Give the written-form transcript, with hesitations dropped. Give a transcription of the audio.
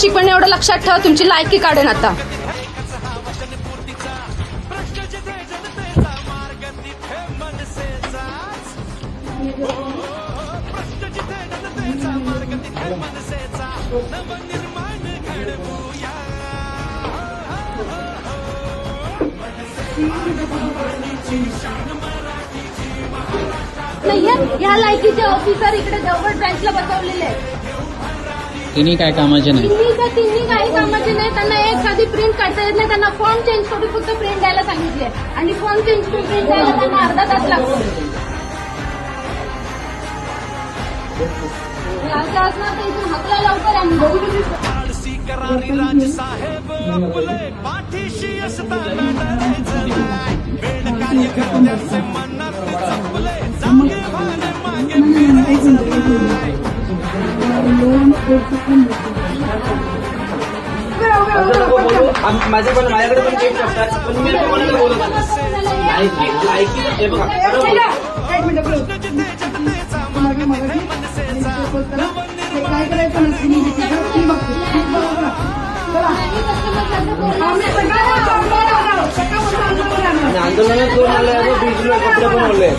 पण एवढं लक्षात ठेवा, तुमची लायकी काढेन आता. ह्या लायकीचे ऑफिसर इकडे देवगड ब्रँचला बसवलेले आहेत. तिन्ही काय कामाचे नाही, तिन्ही काही कामाचे नाही. त्यांना एक साधी प्रिंट काढता येत नाही. त्यांना फॉर्म चेंज करून फक्त प्रिंट द्यायला सांगितले आणि फॉर्म चेंज करून प्रिंट द्यायला त्यांना अर्धा तास लागतो. असं असणार तर इथून हकला लवकर आम्ही करारी राजसाहेब आपले पाठीशी असताना डरायचं नाही. वेळ कार्यकर्त्यांचे मनात जपले जागे भान मागे फिरायचं नाही. माझ्याकडे पण चेक करतात, पण मी कोणाला बोलत नाही. हे बघा, आंदोलनात कोण आलं, कपडे बनवले.